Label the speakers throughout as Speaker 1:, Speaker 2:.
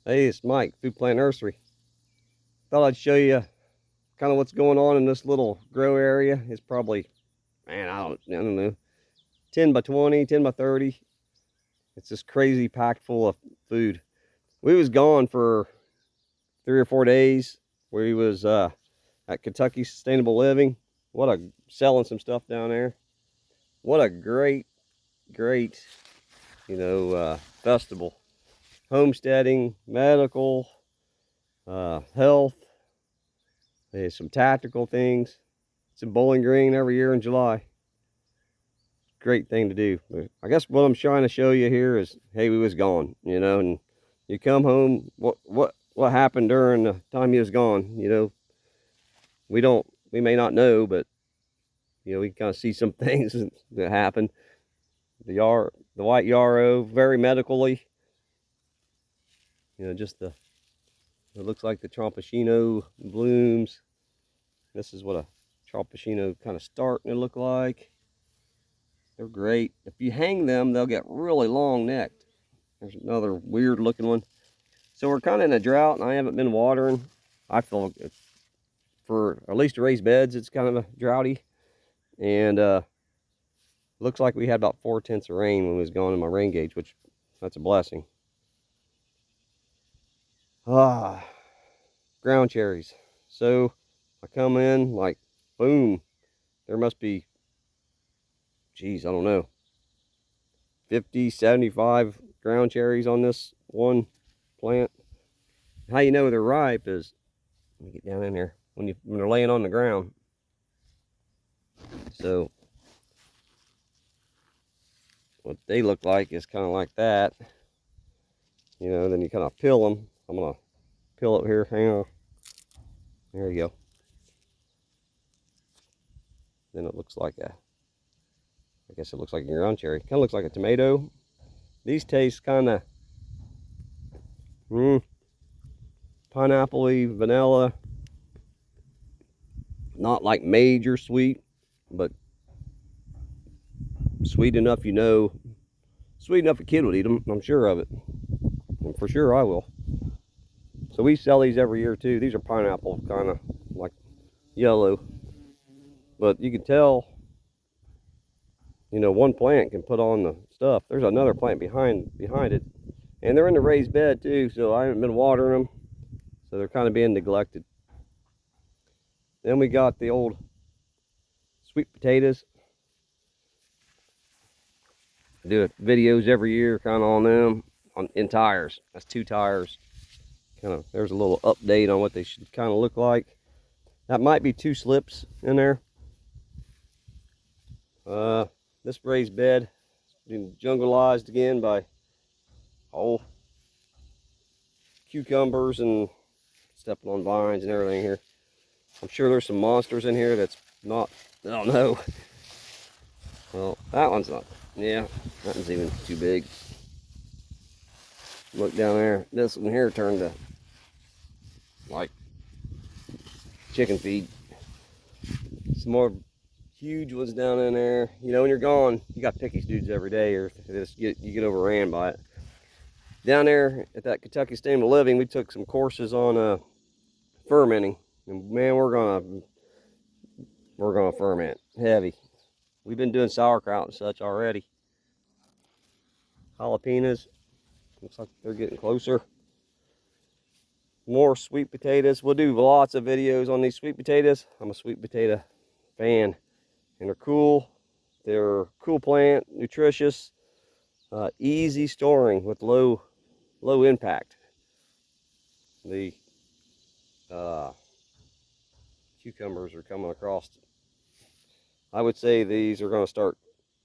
Speaker 1: Hey, it's Mike, Food Plant Nursery. Thought I'd show you kind of what's going on in this little grow area. It's probably, man, I don't know, 10 by 20, 10 by 30. It's just crazy packed full of food. We was gone for 3 or 4 days. We was at Kentucky Sustainable Living. Selling some stuff down there. What a great, festival. Homesteading, medical, health. There's some tactical things. Some Bowling Green every year in July. Great thing to do. But I guess what I'm trying to show you here is, hey, we was gone, and you come home. What happened during the time you was gone? We may not know, but we can kind of see some things that happened. The white yarrow, very medically. It looks like the Trompicino blooms. This is what a Trompicino kind of starting to look like. They're great. If you hang them, they'll get really long necked. There's another weird looking one. So we're kind of in a drought, and I haven't been watering. I feel for at least raised beds, it's kind of a droughty. And looks like we had about 4/10 of rain when we was gone in my rain gauge, which that's a blessing. Ground cherries. So I come in like, boom. There must be, geez, I don't know, 50, 75 ground cherries on this one plant. How you know they're ripe is, let me get down in there, when they're laying on the ground. So what they look like is kind of like that. Then you kind of peel them. I'm gonna peel it here. Hang on. There you go. Then it looks like I guess it looks like a ground cherry. Kind of looks like a tomato. These taste kind of pineapple-y, vanilla. Not like major sweet, but sweet enough, sweet enough a kid would eat them. I'm sure of it. And for sure I will. So we sell these every year too. These are pineapple, kind of like yellow. But you can tell, one plant can put on the stuff. There's another plant behind it. And they're in the raised bed too, so I haven't been watering them. So they're kind of being neglected. Then we got the old sweet potatoes. I do videos every year kind of on them in tires. That's 2 tires. There's a little update on what they should kind of look like. That might be 2 slips in there. This raised bed has been jungleized again by cucumbers and stepping on vines and everything here. I'm sure there's some monsters in here that's not, I don't know. Well, that one's not, yeah, that one's even too big. Look down there, this one here turned to like chicken feed. Some more huge ones down in there. When you're gone, you got to pick these dudes every day, or you get overran by it. Down there at that Kentucky Sustainable Living, we took some courses on fermenting, and man, we're gonna ferment heavy. We've been doing sauerkraut and such already. Jalapenos, looks like they're getting closer. More sweet potatoes. We'll do lots of videos on these sweet potatoes. I'm a sweet potato fan, and they're cool. They're a cool plant, nutritious, easy storing with low impact. The cucumbers are coming across. I would say these are going to start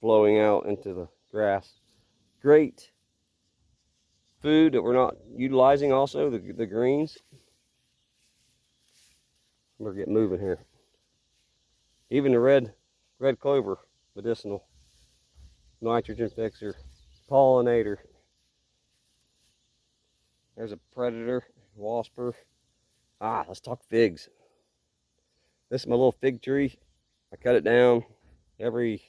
Speaker 1: flowing out into the grass. Great food that we're not utilizing also, the greens. We're getting moving here. Even the red clover, medicinal, nitrogen fixer, pollinator. There's a predator, wasper. Let's talk figs. This is my little fig tree. I cut it down every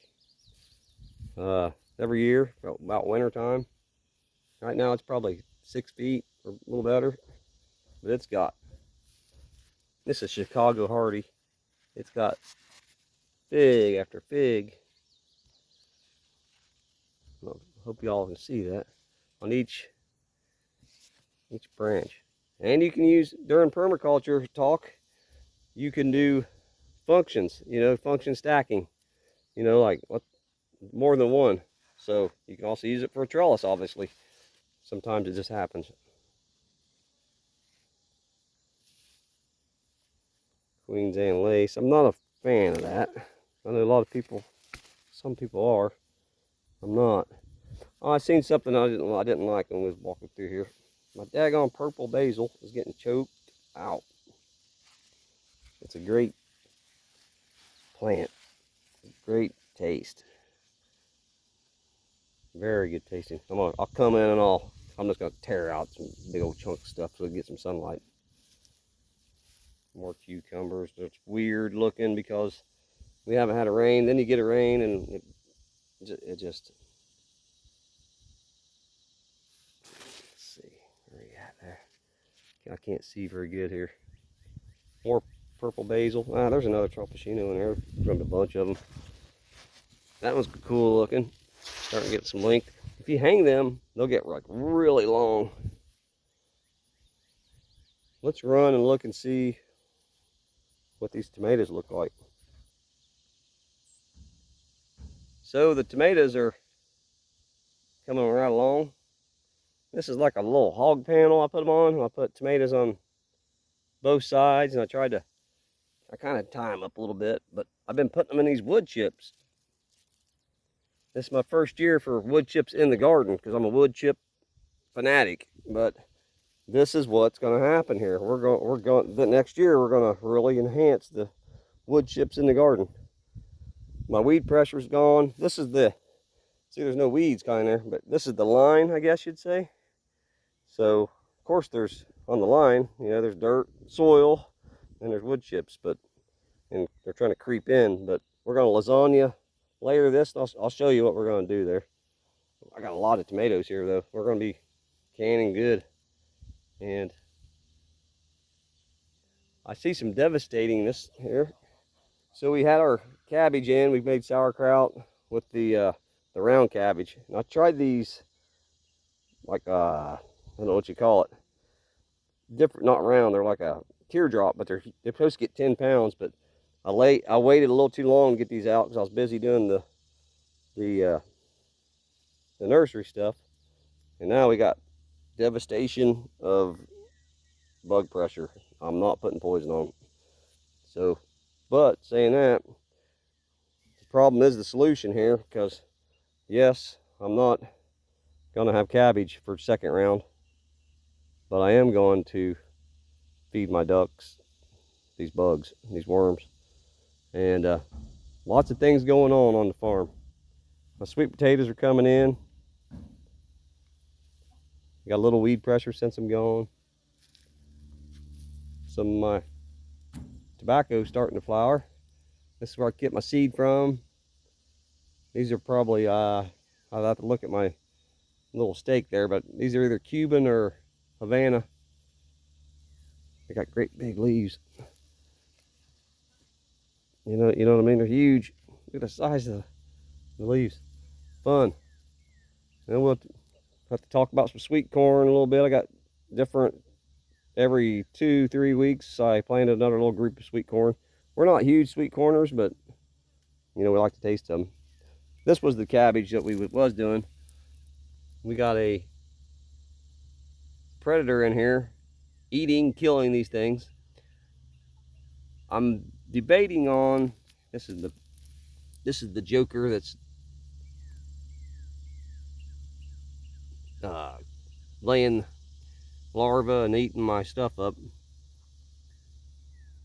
Speaker 1: year, about winter time. Right now it's probably 6 feet or a little better. But it's got, this is Chicago hardy. It's got fig after fig. I hope y'all can see that on each branch. And you can use, during permaculture talk, you can do functions, function stacking, like what, more than one. So you can also use it for a trellis, obviously. Sometimes it just happens. Queen's Anne lace. I'm not a fan of that. I know a lot of people, some people are. I'm not. Oh, I seen something I didn't like when we was walking through here. My daggone purple basil is getting choked out. It's a great plant. Great taste. Very good tasting. I'll come in and I'm just gonna tear out some big old chunk of stuff so we get some sunlight. More cucumbers. It's weird looking because we haven't had a rain. Then you get a rain and it just. Let's see where you at there. I can't see very good here. More purple basil. Ah, there's another Trompicino in there. From a bunch of them. That one's cool looking. Starting to get some length. If you hang them, they'll get like really long. Let's run and look and see what these tomatoes look like. So the tomatoes are coming right along. This is like a little hog panel I put them on. I put tomatoes on both sides, and I kind of tie them up a little bit, but I've been putting them in these wood chips. This is my first year for wood chips in the garden because I'm a wood chip fanatic, but this is what's going to happen here. The next year we're going to really enhance the wood chips in the garden. My weed pressure's gone. This is see, there's no weeds kind of there, but this is the line, I guess you'd say. So of course there's on the line, there's dirt, soil, and there's wood chips, and they're trying to creep in, but we're going to lasagna layer this. I'll show you what we're going to do there. I got a lot of tomatoes here though. We're going to be canning good. And I see some devastatingness here. So we had our cabbage in. We've made sauerkraut with the round cabbage. And I tried these, like I don't know what you call it. Different, not round. They're like a teardrop, but they're supposed to get 10 pounds. But I waited a little too long to get these out because I was busy doing the nursery stuff. And now we got devastation of bug pressure. I'm not putting poison on them. So, but saying that, the problem is the solution here, because yes, I'm not going to have cabbage for second round, but I am going to feed my ducks these bugs, these worms, and lots of things going on the farm. My sweet potatoes are coming in. Got a little weed pressure since I'm gone. Some of my tobacco starting to flower. This is where I get my seed from. These are probably, I'll have to look at my little stake there, but these are either Cuban or Havana. They got great big leaves. You know what I mean? They're huge. Look at the size of the leaves. Fun. And we'll have to talk about some sweet corn a little bit. I got different, every 2-3 weeks I planted another little group of sweet corn. We're not huge sweet corners, but we like to taste them. This was the cabbage that we was doing. We got a predator in here killing these things. I'm debating on, this is the joker that's laying larvae and eating my stuff up.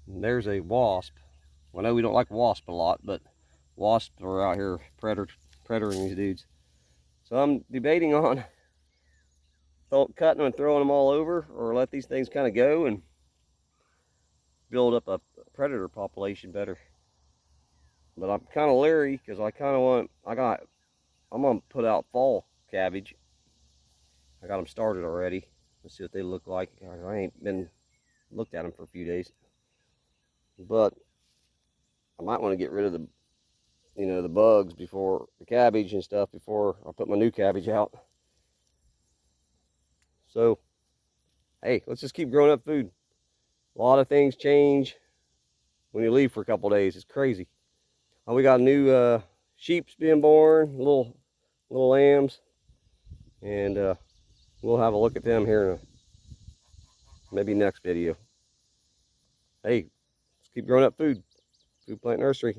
Speaker 1: And there's a wasp. I know we don't like wasp a lot, but wasps are out here predating these dudes. So I'm debating on cutting them and throwing them all over, or let these things kind of go and build up a predator population better. But I'm kind of leery because I kind of want, I'm gonna put out fall cabbage. I got them started already. Let's see what they look like. I ain't been looked at them for a few days. But I might want to get rid of the, the bugs before the cabbage and stuff before I put my new cabbage out. So, hey, let's just keep growing up food. A lot of things change when you leave for a couple days. It's crazy. Oh, we got new sheep's being born, little lambs, and we'll have a look at them here in maybe next video. Hey, let's keep growing up food. Food Plant Nursery.